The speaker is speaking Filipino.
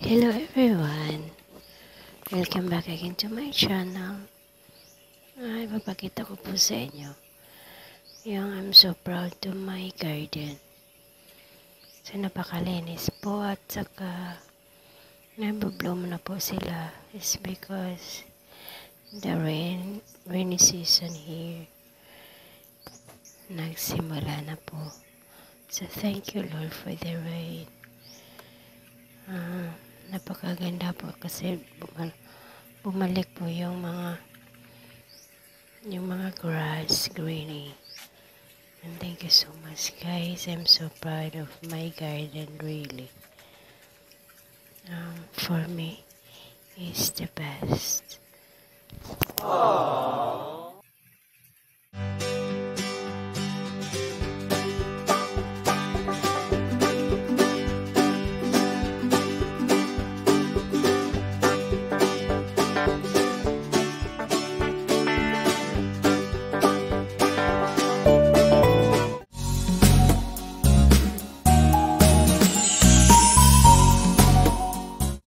Hello everyone! Welcome back again to my channel. Ay, papakita ko po sa inyo yung I'm so proud to my garden. So, napakalinis po at saka nabubloom na po sila is because the rainy season here nagsimula na po. So, thank you Lord for the rain. Napakaganda po kasi bumalik po yung mga grass greeny. And thank you so much guys. I'm so proud of my garden really. For me, it's the best. Aww.